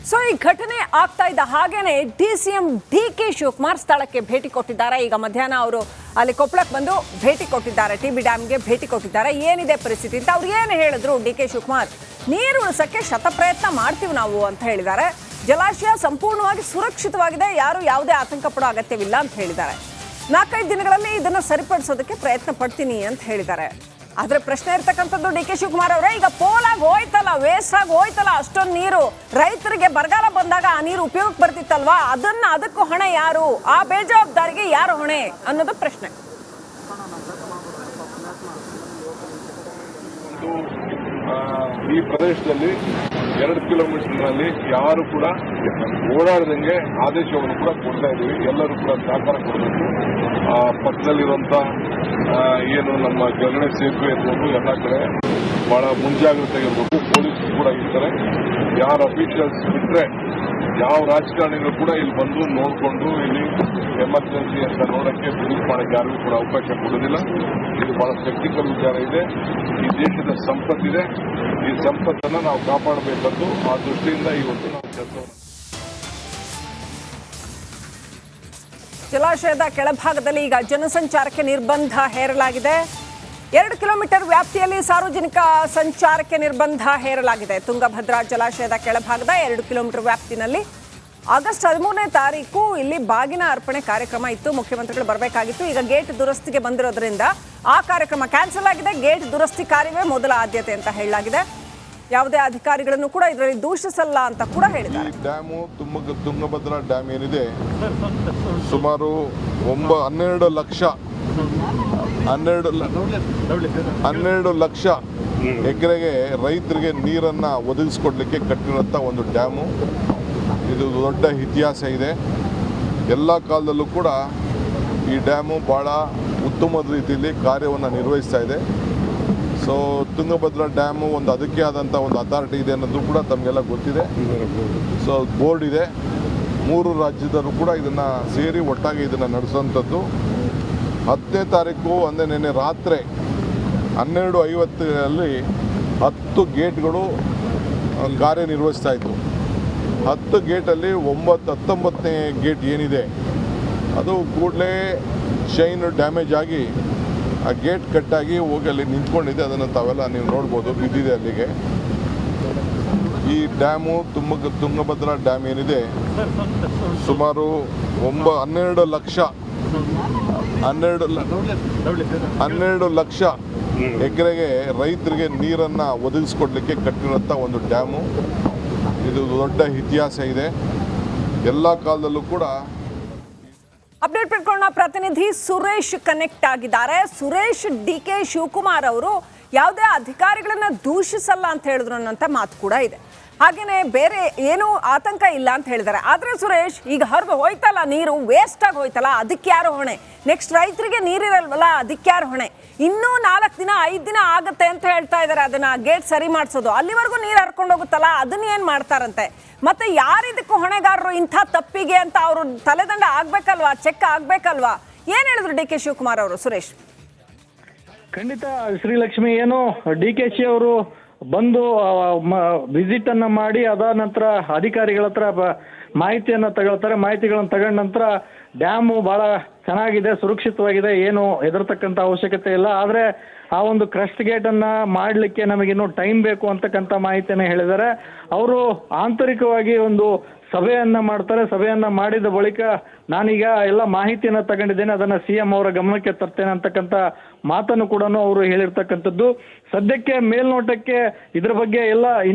So ಈ ಘಟನೆ ಆಗ್ತಾ ಇದ್ದ ಹಾಗೇನೆ ಡಿಸಿಎಂ ಡಿಕೆ ಶಿವಕುಮಾರ್ ಸ್ಥಳಕ್ಕೆ ಭೇಟಿ ಕೊಟ್ಟಿದ್ದಾರೆ. ಈಗ ಮಧ್ಯಾಹ್ನ ಅವರು ಅಲ್ಲಿ ಕೊಪ್ಪಳಕ್ಕೆ ಬಂದು ಭೇಟಿ ಕೊಟ್ಟಿದ್ದಾರೆ, ಟಿಬಿ ಡ್ಯಾಮ್ಗೆ ಭೇಟಿ ಕೊಟ್ಟಿದ್ದಾರೆ. ಏನಿದೆ ಪರಿಸ್ಥಿತಿ ಅಂತ ಅವ್ರು ಏನು ಹೇಳಿದ್ರು ಡಿಕೆ ಶಿವಕುಮಾರ್, ನೀರು ಉಳಿಸಕ್ಕೆ ಶತಪ್ರಯತ್ನ ಮಾಡ್ತೀವಿ ನಾವು ಅಂತ ಹೇಳಿದ್ದಾರೆ. ಜಲಾಶಯ ಸಂಪೂರ್ಣವಾಗಿ ಸುರಕ್ಷಿತವಾಗಿದೆ, ಯಾರು ಯಾವುದೇ ಆತಂಕ ಪಡೋ ಅಗತ್ಯವಿಲ್ಲ ಅಂತ ಹೇಳಿದ್ದಾರೆ. 4-5 ದಿನಗಳಲ್ಲಿ ಇದನ್ನು ಸರಿಪಡಿಸೋದಕ್ಕೆ ಪ್ರಯತ್ನ ಪಡ್ತೀನಿ ಅಂತ ಹೇಳಿದ್ದಾರೆ. ಆದ್ರೆ ಪ್ರಶ್ನೆ ಇರ್ತಕ್ಕಂಥದ್ದು ಡಿಕೆ ಶಿವಕುಮಾರ್ ಅವರೇ, ಈಗ ಪೋಲಾಗಿ ಹೋಯ್ತಲ್ಲ, ವೇಸ್ಟ್ ಆಗಿ ಹೋಯ್ತಲ್ಲ ಅಷ್ಟೊಂದು ನೀರು, ರೈತರಿಗೆ ಬರಗಾಲ ಬಂದಾಗ ಆ ನೀರು ಉಪಯೋಗಕ್ಕೆ ಬರ್ತಿತ್ತಲ್ವಾ, ಅದಕ್ಕೂ ಹೊಣೆ ಯಾರು, ಆ ಬೇಜವಾಬ್ದಾರಿಗೆ ಯಾರು ಹೊಣೆ ಅನ್ನೋದು ಪ್ರಶ್ನೆ. ಈ ಪ್ರದೇಶದಲ್ಲಿ 2 ಕಿಲೋಮೀಟರ್ನಲ್ಲಿ ಯಾರು ಕೂಡ ಓಡಾಡದಂಗೆ ಆದೇಶವನ್ನು ಕೂಡ ಕೊಡ್ತಾ ಇದ್ದೀವಿ. ಎಲ್ಲರೂ ಕೂಡ ಸಹಕಾರ ಕೊಡಬೇಕು. ಪಕ್ಕದಲ್ಲಿರುವಂತ ಏನು ನಮ್ಮ ಜಗಡೆ ಸೇತುವೆ ಇರ್ಬೋದು, ಎಲ್ಲ ಕಡೆ ಬಹಳ ಮುಂಜಾಗ್ರತೆ ಇರಬೇಕು. ಪೊಲೀಸರು ಕೂಡ ಇರ್ತಾರೆ. ಯಾರು ಅಫಿಷಿಯಲ್ಸ್ ಬಿಟ್ಟರೆ ಯಾವ ರಾಜಕಾರಣಿಗಳು ಕೂಡ ಇಲ್ಲಿ ಬಂದು ನೋಡಿಕೊಂಡು ಇಲ್ಲಿ ಎಮರ್ಜೆನ್ಸಿ ಅಂತ ನೋಡಕ್ಕೆ ಬ್ರೀಫ್ ಮಾಡಕ್ಕೆ ಯಾರಿಗೂ ಕೂಡ ಅವಕಾಶ ಕೊಡೋದಿಲ್ಲ. ಇದು ಬಹಳ ಟೆಕ್ನಿಕಲ್ ವಿಚಾರ ಇದೆ. ಈ ದೇಶದ ಸಂಪತ್ತಿದೆ, ಈ ಸಂಪತ್ತನ್ನು ನಾವು ಕಾಪಾಡಬೇಕಂದು ಆ ದೃಷ್ಟಿಯಿಂದ ಇವತ್ತು ನಾವು ಕೆಲಸವನ್ನು. ಜಲಾಶಯದ ಕೆಳಭಾಗದಲ್ಲಿ ಈಗ ಜನಸಂಚಾರಕ್ಕೆ ನಿರ್ಬಂಧ ಹೇರಲಾಗಿದೆ. 2 ಕಿಲೋಮೀಟರ್ ವ್ಯಾಪ್ತಿಯಲ್ಲಿ ಸಾರ್ವಜನಿಕ ಸಂಚಾರಕ್ಕೆ ನಿರ್ಬಂಧ ಹೇರಲಾಗಿದೆ. ತುಂಗಭದ್ರಾ ಜಲಾಶಯದ ಕೆಳಭಾಗದ 2 ಕಿಲೋಮೀಟರ್ ವ್ಯಾಪ್ತಿನಲ್ಲಿ ಆಗಸ್ಟ್ 13ನೇ ತಾರೀಕು ಇಲ್ಲಿ ಬಾಗಿನ ಅರ್ಪಣೆ ಕಾರ್ಯಕ್ರಮ ಇತ್ತು. ಮುಖ್ಯಮಂತ್ರಿಗಳು ಬರಬೇಕಾಗಿತ್ತು. ಈಗ ಗೇಟ್ ದುರಸ್ತಿಗೆ ಬಂದಿರೋದ್ರಿಂದ ಆ ಕಾರ್ಯಕ್ರಮ ಕ್ಯಾನ್ಸಲ್ ಆಗಿದೆ. ಗೇಟ್ ದುರಸ್ತಿ ಕಾರ್ಯವೇ ಮೊದಲ ಆದ್ಯತೆ ಅಂತ ಹೇಳಲಾಗಿದೆ. ಯಾವುದೇ ಅಧಿಕಾರಿಗಳನ್ನು ಕೂಡ ಇದರಲ್ಲಿ ದೂಷಿಸಲ್ಲ ಅಂತ ಕೂಡ ಹೇಳಿದ್ದಾರೆ. ಡ್ಯಾಮು ತುಂಗಭದ್ರಾ ಡ್ಯಾಮ್ ಏನಿದೆ, ಸುಮಾರು 12 ಲಕ್ಷ ಎಕರೆಗೆ ರೈತರಿಗೆ ನೀರನ್ನ ಒದಗಿಸಿಕೊಡ್ಲಿಕ್ಕೆ ಕಟ್ಟಿರುವಂತ ಒಂದು ಡ್ಯಾಮು. ಇದು ದೊಡ್ಡ ಇತಿಹಾಸ ಇದೆ. ಎಲ್ಲ ಕಾಲದಲ್ಲೂ ಕೂಡ ಈ ಡ್ಯಾಮು ಬಹಳ ಉತ್ತಮವಾದ ರೀತಿಯಲ್ಲಿ ಕಾರ್ಯವನ್ನು ನಿರ್ವಹಿಸ್ತಾ ಇದೆ. ಸೊ ತುಂಗಭದ್ರಾ ಡ್ಯಾಮು ಒಂದು ಅದಕ್ಕೆ ಆದಂಥ ಒಂದು ಅಥಾರಿಟಿ ಇದೆ ಅನ್ನೋದು ಕೂಡ ತಮಗೆಲ್ಲ ಗೊತ್ತಿದೆ. ಸೊ ಬೋರ್ಡ್ ಇದೆ. 3 ರಾಜ್ಯದವರು ಕೂಡ ಇದನ್ನು ಸೇರಿ ಒಟ್ಟಾಗಿ ಇದನ್ನು ನಡೆಸುವಂಥದ್ದು. 10ನೇ ತಾರೀಕು ಅಂದರೆ ನಿನ್ನೆ ರಾತ್ರಿ 12:50 10 ಗೇಟ್ಗಳು ಕಾರ್ಯನಿರ್ವಹಿಸ್ತಾ ಇತ್ತು. 10 ಗೇಟಲ್ಲಿ 19ನೇ ಗೇಟ್ ಏನಿದೆ ಅದು ಕೂಡಲೇ ಚೈನ್ ಡ್ಯಾಮೇಜ್ ಆಗಿ ಆ ಗೇಟ್ ಕಟ್ಟಾಗಿ ಹೋಗಿ ಅಲ್ಲಿ ನಿಂತ್ಕೊಂಡಿದೆ. ಅದನ್ನು ತಾವೆಲ್ಲ ನೀವು ನೋಡ್ಬೋದು, ಬಿದ್ದಿದೆ ಅಲ್ಲಿಗೆ. ಈ ಡ್ಯಾಮು ತುಂಗಭದ್ರಾ ಡ್ಯಾಮ್ ಏನಿದೆ, ಸುಮಾರು 12 ಲಕ್ಷ ಎಕರೆಗೆ ರೈತರಿಗೆ ನೀರನ್ನು ಒದಗಿಸಿಕೊಡ್ಲಿಕ್ಕೆ ಕಟ್ಟಿರುವಂಥ ಒಂದು ಡ್ಯಾಮು. ಇದು ದೊಡ್ಡ ಇತಿಹಾಸ ಇದೆ. ಎಲ್ಲ ಕಾಲದಲ್ಲೂ ಕೂಡ. ಅಪ್ಡೇಟ್ ಪಡ್ಕೊಳ್ಳೋಣ. ಪ್ರತಿನಿಧಿ ಸುರೇಶ್ ಕನೆಕ್ಟ್ ಆಗಿದ್ದಾರೆ. ಸುರೇಶ್, ಡಿಕೆ ಶಿವಕುಮಾರ್ ಅವರು ಯಾವುದೇ ಅಧಿಕಾರಿಗಳನ್ನ ದೂಷಿಸಲ್ಲ ಅಂತ ಹೇಳಿದ್ರು ಅನ್ನೋಂಥ ಮಾತು ಕೂಡ ಇದೆ. ಹಾಗೇನೆ ಬೇರೆ ಏನೂ ಆತಂಕ ಇಲ್ಲ ಅಂತ ಹೇಳಿದ್ದಾರೆ. ಆದ್ರೆ ಸುರೇಶ್, ಈಗ ಹರಿದು ಹೋಯ್ತಲ್ಲ ನೀರು, ವೇಸ್ಟ್ ಆಗಿ ಹೋಯ್ತಲ್ಲ, ಅದಕ್ಕೆ ಯಾರು ಹೊಣೆ? ನೆಕ್ಸ್ಟ್ ರೈತರಿಗೆ ನೀರಿರಲ್ವಲ್ಲ, ಅದಕ್ಕೆ ಯಾರು ಹೊಣೆ? ಇನ್ನೂ 4 ದಿನ 5 ದಿನ ಆಗುತ್ತೆ ಅಂತ ಹೇಳ್ತಾ ಇದ್ದಾರೆ. ಅದನ್ನ ಗೇಟ್ ಸರಿ ಮಾಡಿಸೋದು, ಅಲ್ಲಿವರೆಗೂ ನೀರು ಹರ್ಕೊಂಡು ಹೋಗುತ್ತಲ್ಲ, ಅದನ್ನ ಏನ್ ಮಾಡ್ತಾರಂತೆ? ಮತ್ತೆ ಯಾರಿದಕ್ಕೂ ಹೊಣೆಗಾರರು ಇಂಥ ತಪ್ಪಿಗೆ ಅಂತ ಅವರು ತಲೆದಂಡ ಆಗ್ಬೇಕಲ್ವಾ, ಚೆಕ್ ಆಗ್ಬೇಕಲ್ವಾ? ಏನ್ ಹೇಳಿದ್ರು ಡಿ ಕೆ ಶಿವಕುಮಾರ್ ಅವರು? ಸುರೇಶ್, ಖಂಡಿತ ಶ್ರೀಲಕ್ಷ್ಮಿ, ಏನು DKಶಿ ಅವರು ಬಂದು ವಿಸಿಟ್ ಅನ್ನ ಮಾಡಿ ಅದಾದ ನಂತರ ಅಧಿಕಾರಿಗಳ ಹತ್ರ ಮಾಹಿತಿಯನ್ನ ತಗೊಳ್ತಾರೆ. ಮಾಹಿತಿಗಳನ್ನು ತಗೊಂಡ ನಂತರ ಡ್ಯಾಮು ಬಹಳ ಚೆನ್ನಾಗಿದೆ, ಸುರಕ್ಷಿತವಾಗಿದೆ, ಏನು ಹೆದರ್ತಕ್ಕಂಥ ಅವಶ್ಯಕತೆ ಇಲ್ಲ. ಆದ್ರೆ ಆ ಒಂದು ಕ್ರಸ್ಟ್ ಗೇಟ್ ಅನ್ನ ಮಾಡ್ಲಿಕ್ಕೆ ನಮಗಿನ್ನೂ ಟೈಮ್ ಬೇಕು ಅಂತಕ್ಕಂಥ ಮಾಹಿತಿಯನ್ನ ಹೇಳಿದ್ದಾರೆ. ಅವರು ಆಂತರಿಕವಾಗಿ ಒಂದು ಸಭೆಯನ್ನ ಮಾಡ್ತಾರೆ. ಸಭೆಯನ್ನ ಮಾಡಿದ ಬಳಿಕ ನಾನೀಗ ಎಲ್ಲ ಮಾಹಿತಿಯನ್ನ ತಗೊಂಡಿದ್ದೇನೆ, ಅದನ್ನ CM ಅವರ ಗಮನಕ್ಕೆ ತರ್ತೇನೆ ಅಂತಕ್ಕಂಥ ಮಾತನ್ನು ಕೂಡ ಅವರು ಹೇಳಿರ್ತಕ್ಕಂಥದ್ದು. ಸದ್ಯಕ್ಕೆ ಮೇಲ್ನೋಟಕ್ಕೆ ಇದ್ರ ಬಗ್ಗೆ ಎಲ್ಲ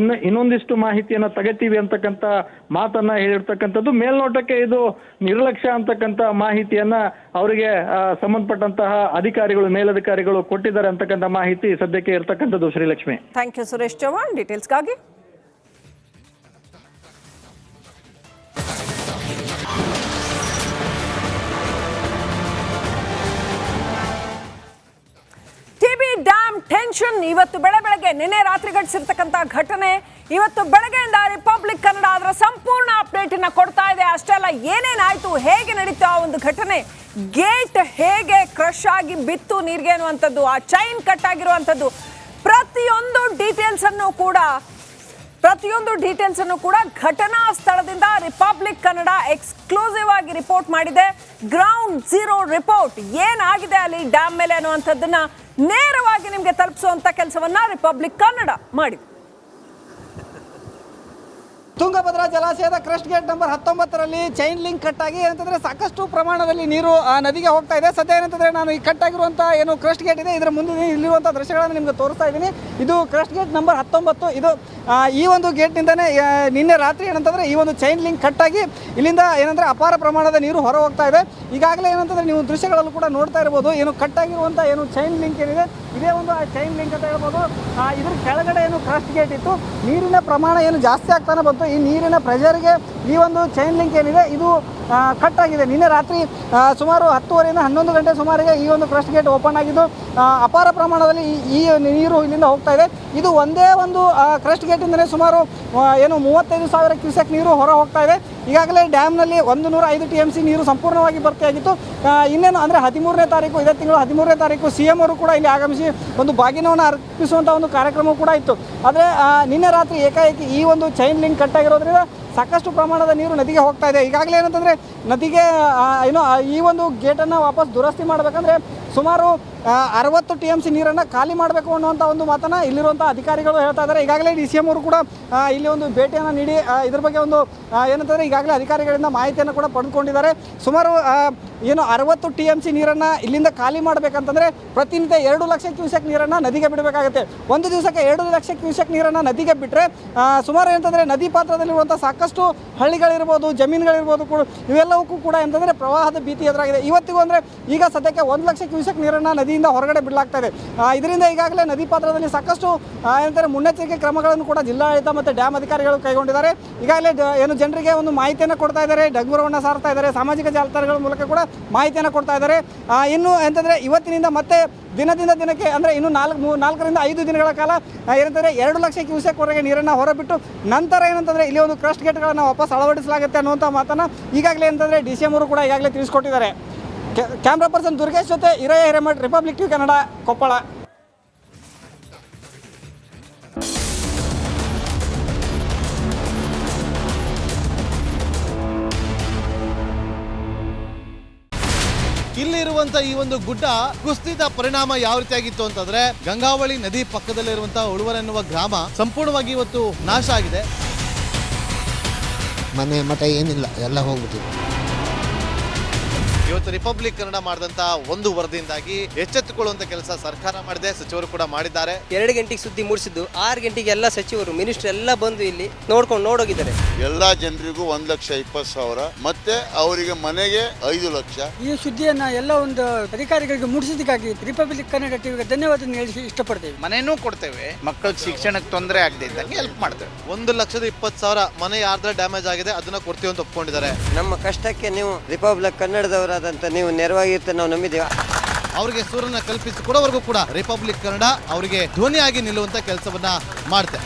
ಇನ್ನೊಂದಿಷ್ಟು ಮಾಹಿತಿಯನ್ನ ತಗೋತೀವಿ ಅಂತಕ್ಕಂಥ ಮಾತನ್ನ ಹೇಳಿರ್ತಕ್ಕಂಥದ್ದು. ಮೇಲ್ನೋಟಕ್ಕೆ ಇದು ನಿರ್ಲಕ್ಷ್ಯ ಅಂತಕ್ಕಂಥ ಮಾಹಿತಿಯನ್ನ ಅವರಿಗೆ ಸಂಬಂಧಪಟ್ಟಂತಹ ಅಧಿಕಾರಿಗಳು, ಮೇಲಧಿಕಾರಿಗಳು ಕೊಟ್ಟಿದ್ದಾರೆ ಅಂತಕ್ಕಂಥ ಮಾಹಿತಿ ಸದ್ಯಕ್ಕೆ ಇರ್ತಕ್ಕಂಥದ್ದು. ಶ್ರೀಲಕ್ಷ್ಮಿ, ಥ್ಯಾಂಕ್ ಯು ಸುರೇಶ್ ಚೌಹಾಣ್ ಡೀಟೇಲ್ಸ್ಗಾಗಿ. ಟಿಬಿ ಡ್ಯಾಮ್ ಟೆನ್ಷನ್ ಇವತ್ತು ಬೆಳಗ್ಗೆ ನಿನ್ನೆ ರಾತ್ರಿ ಘಟಿಸಿರ್ತಕ್ಕಂಥ ಘಟನೆ ಇವತ್ತು ಬೆಳಗ್ಗೆಯಿಂದ ರಿಪಬ್ಲಿಕ್ ಕನ್ನಡ ಅದರ ಸಂಪೂರ್ಣ ಅಪ್ಡೇಟ್ ಅನ್ನ ಕೊಡ್ತಾ ಇದೆ. ಅಷ್ಟೇ ಅಲ್ಲ, ಏನೇನಾಯ್ತು, ಹೇಗೆ ನಡೀತಾ ಆ ಒಂದು ಘಟನೆ, ಗೇಟ್ ಹೇಗೆ ಕ್ರಶ್ ಆಗಿ ಬಿತ್ತು ನೀರಿಗೆ ಅನ್ನುವಂಥದ್ದು, ಆ ಚೈನ್ ಕಟ್ ಆಗಿರುವಂಥದ್ದು, ಪ್ರತಿಯೊಂದು ಡೀಟೇಲ್ಸ್ ಅನ್ನು ಕೂಡ ಪ್ರತಿಯೊಂದು ಡೀಟೇಲ್ಸ್ ಅನ್ನು ಕೂಡ ಘಟನಾ ಸ್ಥಳದಿಂದ ರಿಪಬ್ಲಿಕ್ ಕನ್ನಡ ಎಕ್ಸ್ಕ್ಲೂಸಿವ್ ಆಗಿ ರಿಪೋರ್ಟ್ ಮಾಡಿದೆ. ಗ್ರೌಂಡ್ ಝೀರೋ ರಿಪೋರ್ಟ್, ಏನಾಗಿದೆ ಅಲ್ಲಿ ಡ್ಯಾಮ್ ಮೇಲೆ ಅನ್ನುವಂಥದ್ದನ್ನ ನೇರವಾಗಿ ನಿಮಗೆ ತಲುಪಿಸುವಂತ ಕೆಲಸವನ್ನ ರಿಪಬ್ಲಿಕ್ ಕನ್ನಡ ಮಾಡಿದೆ. ತುಂಗಭದ್ರಾ ಜಲಾಶಯದ ಕ್ರಸ್ಟ್ ಗೇಟ್ ನಂಬರ್ 19ರಲ್ಲಿ ಚೈನ್ ಲಿಂಕ್ ಕಟ್ ಆಗಿ ಏನಂತಂದ್ರೆ ಸಾಕಷ್ಟು ಪ್ರಮಾಣದಲ್ಲಿ ನೀರು ನದಿಗೆ ಹೋಗ್ತಾ ಇದೆ. ಸದ್ಯ ಏನಂತಂದ್ರೆ ನಾನು ಈ ಕಟ್ ಆಗಿರುವಂಥ ಏನು ಕ್ರಸ್ಟ್ ಗೇಟ್ ಇದೆ ಇದರ ಮುಂದೆ ಇಲ್ಲಿರುವಂಥ ದೃಶ್ಯಗಳನ್ನು ನಿಮಗೆ ತೋರಿಸ್ತಾ ಇದ್ದೀನಿ. ಇದು ಕ್ರಸ್ಟ್ ಗೇಟ್ ನಂಬರ್ 19. ಇದು ಈ ಒಂದು ಗೇಟ್ನಿಂದನೇ ನಿನ್ನೆ ರಾತ್ರಿ ಏನಂತಂದ್ರೆ ಈ ಒಂದು ಚೈನ್ ಲಿಂಕ್ ಕಟ್ ಆಗಿ ಇಲ್ಲಿಂದ ಏನಂದ್ರೆ ಅಪಾರ ಪ್ರಮಾಣದ ನೀರು ಹೊರ ಹೋಗ್ತಾ ಇದೆ. ಈಗಾಗಲೇ ಏನಂತಂದ್ರೆ ನೀವು ದೃಶ್ಯಗಳಲ್ಲೂ ಕೂಡ ನೋಡ್ತಾ ಇರ್ಬೋದು. ಏನು ಕಟ್ ಆಗಿರುವಂಥ ಏನು ಚೈನ್ ಲಿಂಕ್ ಏನಿದೆ ಇದೇ ಒಂದು ಚೈನ್ ಲಿಂಕ್ ಅಂತ ಹೇಳ್ಬೋದು. ಇದ್ರ ಕೆಳಗಡೆ ಏನು ಕ್ರಸ್ಟ್ ಗೇಟ್ ಇತ್ತು, ನೀರಿನ ಪ್ರಮಾಣ ಏನು ಜಾಸ್ತಿ ಆಗ್ತಾನೆ ಬಂತು. ಈ ನೀರಿನ ಪ್ರೆಷರ್ಗೆ ಈ ಒಂದು ಚೈನ್ ಲಿಂಕ್ ಏನಿದೆ ಇದು ಕಟ್ ಆಗಿದೆ. ನಿನ್ನೆ ರಾತ್ರಿ ಸುಮಾರು 10:30ರಿಂದ 11 ಗಂಟೆ ಸುಮಾರಿಗೆ ಈ ಒಂದು ಕ್ರಸ್ಟ್ ಗೇಟ್ ಓಪನ್ ಆಗಿದ್ದು ಅಪಾರ ಪ್ರಮಾಣದಲ್ಲಿ ಈ ನೀರು ಇಲ್ಲಿಂದ ಹೋಗ್ತಾ ಇದೆ. ಇದು ಒಂದೇ ಒಂದು ಕ್ರಸ್ಟ್ ಗೇಟಿಂದಲೇ ಸುಮಾರು ಏನು 35,000 ಕ್ಯೂಸೆಕ್ ನೀರು ಹೊರ ಹೋಗ್ತಾ ಇದೆ. ಈಗಾಗಲೇ ಡ್ಯಾಮ್ನಲ್ಲಿ 105 TMC ನೀರು ಸಂಪೂರ್ಣವಾಗಿ ಭರ್ತಿಯಾಗಿತ್ತು. ಇನ್ನೇನು ಅಂದರೆ 13ನೇ ತಾರೀಕು, ಇದೇ ತಿಂಗಳು 13ನೇ ತಾರೀಕು CM ಅವರು ಕೂಡ ಇಲ್ಲಿ ಆಗಮಿಸಿ ಒಂದು ಬಾಗಿನವನ್ನು ಅರ್ಪಿಸುವಂಥ ಒಂದು ಕಾರ್ಯಕ್ರಮ ಕೂಡ ಇತ್ತು. ಆದರೆ ನಿನ್ನೆ ರಾತ್ರಿ ಏಕಾಏಕಿ ಈ ಒಂದು ಚೈನ್ ಲಿಂಕ್ ಕಟ್ಟಾಗಿರೋದ್ರಿಂದ ಸಾಕಷ್ಟು ಪ್ರಮಾಣದ ನೀರು ನದಿಗೆ ಹೋಗ್ತಾ ಇದೆ. ಈಗಾಗಲೇ ಏನಂತಂದರೆ ನದಿಗೆ ಏನು ಈ ಒಂದು ಗೇಟನ್ನು ವಾಪಸ್ ದುರಸ್ತಿ ಮಾಡಬೇಕಂದ್ರೆ ಸುಮಾರು 60 TMC ನೀರನ್ನು ಖಾಲಿ ಮಾಡಬೇಕು ಅನ್ನುವಂಥ ಒಂದು ಮಾತನ್ನು ಇಲ್ಲಿರುವಂಥ ಅಧಿಕಾರಿಗಳು ಹೇಳ್ತಾ ಇದ್ದಾರೆ. ಈಗಾಗಲೇ DCM ಅವರು ಕೂಡ ಇಲ್ಲಿ ಒಂದು ಭೇಟಿಯನ್ನು ನೀಡಿ ಇದ್ರ ಬಗ್ಗೆ ಒಂದು ಏನಂತಂದರೆ ಈಗಾಗಲೇ ಅಧಿಕಾರಿಗಳಿಂದ ಮಾಹಿತಿಯನ್ನು ಕೂಡ ಪಡೆದುಕೊಂಡಿದ್ದಾರೆ. ಸುಮಾರು ಏನು 60 TMC ನೀರನ್ನು ಇಲ್ಲಿಂದ ಖಾಲಿ ಮಾಡಬೇಕಂತಂದರೆ ಪ್ರತಿನಿತ್ಯ 2 ಲಕ್ಷ ಕ್ಯೂಸೆಕ್ ನೀರನ್ನು ನದಿಗೆ ಬಿಡಬೇಕಾಗುತ್ತೆ. ಒಂದು ದಿವಸಕ್ಕೆ 2 ಲಕ್ಷ ಕ್ಯೂಸೆಕ್ ನೀರನ್ನು ನದಿಗೆ ಬಿಟ್ಟರೆ ಸುಮಾರು ಏನಂತಂದರೆ ನದಿ ಪಾತ್ರದಲ್ಲಿರುವಂಥ ಸಾಕಷ್ಟು ಹಳ್ಳಿಗಳಿರ್ಬೋದು, ಜಮೀನುಗಳಿರ್ಬೋದು ಕೂಡ ಇವೆಲ್ಲವಕ್ಕೂ ಕೂಡ ಏನಂತಂದರೆ ಪ್ರವಾಹದ ಭೀತಿ ಎದುರಾಗಿದೆ. ಇವತ್ತಿಗೂ ಅಂದರೆ ಈಗ ಸದ್ಯಕ್ಕೆ 1 ಲಕ್ಷ ಕ್ಯೂಸೆಕ್ ನೀರನ್ನು ನದಿಯಿಂದ ಹೊರಗಡೆ ಬಿಡಲಾಗ್ತಾ ಇದೆ. ಇದರಿಂದ ಈಗಾಗಲೇ ನದಿ ಪಾತ್ರದಲ್ಲಿ ಸಾಕಷ್ಟು ಏನಂತಾರೆ ಮುನ್ನೆಚ್ಚರಿಕೆ ಕ್ರಮಗಳನ್ನು ಕೂಡ ಜಿಲ್ಲಾಡಳಿತ ಮತ್ತು ಡ್ಯಾಮ್ ಅಧಿಕಾರಿಗಳು ಕೈಗೊಂಡಿದ್ದಾರೆ. ಈಗಾಗಲೇ ಏನು ಜನರಿಗೆ ಒಂದು ಮಾಹಿತಿಯನ್ನು ಕೊಡ್ತಾ ಇದ್ದಾರೆ, ಡಂಗುರವನ್ನು ಸಾರ್ತಾ ಇದ್ದಾರೆ, ಸಾಮಾಜಿಕ ಜಾಲತಾಣಗಳ ಮೂಲಕ ಕೂಡ ಮಾಹಿತಿಯನ್ನು ಕೊಡ್ತಾ ಇದ್ದಾರೆ. ಇನ್ನು ಎಂತಂದರೆ ಇವತ್ತಿನಿಂದ ಮತ್ತೆ ದಿನದಿಂದ ದಿನಕ್ಕೆ ಅಂದರೆ ಇನ್ನು 4ರಿಂದ 5 ದಿನಗಳ ಕಾಲ ಏನಂತಂದರೆ 2 ಲಕ್ಷ ಕ್ಯೂಸೆಕ್ವರೆಗೆ ನೀರನ್ನು ಹೊರಬಿಟ್ಟು ನಂತರ ಏನಂತಂದರೆ ಇಲ್ಲಿ ಒಂದು ಕ್ರಸ್ಟ್ ಗೇಟ್ಗಳನ್ನು ವಾಪಸ್ ಅಳವಡಿಸಲಾಗುತ್ತೆ ಅನ್ನುವಂಥ ಮಾತನ್ನು ಈಗಾಗಲೇ ಏನಂತಂದರೆ DCM ಅವರು ಕೂಡ ಈಗಾಗಲೇ ತಿಳಿಸ್ಕೊಟ್ಟಿದ್ದಾರೆ. ಕ್ಯಾಮ್ರಾ ಪರ್ಸನ್ ದುರ್ಗೇಶ್ ಜೊತೆ ಹಿರಯ್ಯ ಹಿರೇಮಠ್, ರಿಪಬ್ಲಿಕ್ ಟಿವಿ ಕನ್ನಡ, ಕೊಪ್ಪಳ. ಇಲ್ಲಿರುವಂತ ಈ ಒಂದು ಗುಡ್ಡ ಕುಸಿದ ಪರಿಣಾಮ ಯಾವ ರೀತಿಯಾಗಿತ್ತು ಅಂತಂದ್ರೆ ಗಂಗಾವಳಿ ನದಿ ಪಕ್ಕದಲ್ಲಿರುವಂತಹ ಉಳುವರ ಎನ್ನುವ ಗ್ರಾಮ ಸಂಪೂರ್ಣವಾಗಿ ಇವತ್ತು ನಾಶ ಆಗಿದೆ. ಮನೆ ಮಠ ಏನಿಲ್ಲ, ಎಲ್ಲ ಹೋಗ್ಬಿಟ್ಟಿದೆ. ಇವತ್ತು ರಿಪಬ್ಲಿಕ್ ಕನ್ನಡ ಮಾಡಿದಂತಹ ಒಂದು ವರದಿಯಿಂದಾಗಿ ಎಚ್ಚೆತ್ತುಕೊಳ್ಳುವಂತ ಕೆಲಸ ಸರ್ಕಾರ ಮಾಡಿದೆ, ಸಚಿವರು ಕೂಡ ಮಾಡಿದ್ದಾರೆ. 2 ಗಂಟೆಗೆ ಸುದ್ದಿ ಮೂಡಿಸಿದ್ದು 6 ಗಂಟೆಗೆ ಎಲ್ಲ ಸಚಿವರು ಮಿನಿಸ್ಟರ್ ಎಲ್ಲ ಬಂದು ಇಲ್ಲಿ ನೋಡೋಗಿದ್ದಾರೆ. ಎಲ್ಲಾ ಜನರಿಗೂ 1,20,000 ಮತ್ತೆ ಅವರಿಗೆ ಮನೆಗೆ 5 ಲಕ್ಷ. ಈ ಸುದ್ದಿಯನ್ನ ಎಲ್ಲ ಒಂದು ಅಧಿಕಾರಿಗಳಿಗೆ ಮೂಡಿಸಿದ್ದಕ್ಕಾಗಿ ರಿಪಬ್ಲಿಕ್ ಕನ್ನಡ ಟಿವಿಗೆ ಧನ್ಯವಾದ ಹೇಳಿ ಇಷ್ಟಪಡ್ತೇವೆ. ಮನೆಯೂ ಕೊಡ್ತೇವೆ, ಮಕ್ಕಳ ಶಿಕ್ಷಣಕ್ಕೆ ತೊಂದರೆ ಆಗದೆ ಇದ್ದಂಗೆ ಹೆಲ್ಪ್ ಮಾಡ್ತೇವೆ. 1,20,000 ಮನೆ ಯಾರ್ದ್ರ ಡ್ಯಾಮೇಜ್ ಆಗಿದೆ ಅದನ್ನ ಕೊಡ್ತೀವಿ ಅಂತ ಒಪ್ಕೊಂಡಿದ್ದಾರೆ. ನಮ್ಮ ಕಷ್ಟಕ್ಕೆ ನೀವು ರಿಪಬ್ಲಿಕ್ ಕನ್ನಡದವರಾದಂತ ನೀವು ನೆರವಾಗಿರ್ತೀವಿ ನಾವು ನಂಬಿದ್ದೇವೆ. ಅವರಿಗೆ ಸೂರನ್ನ ಕಲ್ಪಿಸಿಕೊಡೋವರೆಗೂ ಕೂಡ ರಿಪಬ್ಲಿಕ್ ಕನ್ನಡ ಅವರಿಗೆ ಧ್ವನಿಯಾಗಿ ನಿಲ್ಲುವಂತ ಕೆಲಸವನ್ನ ಮಾಡುತ್ತೆ.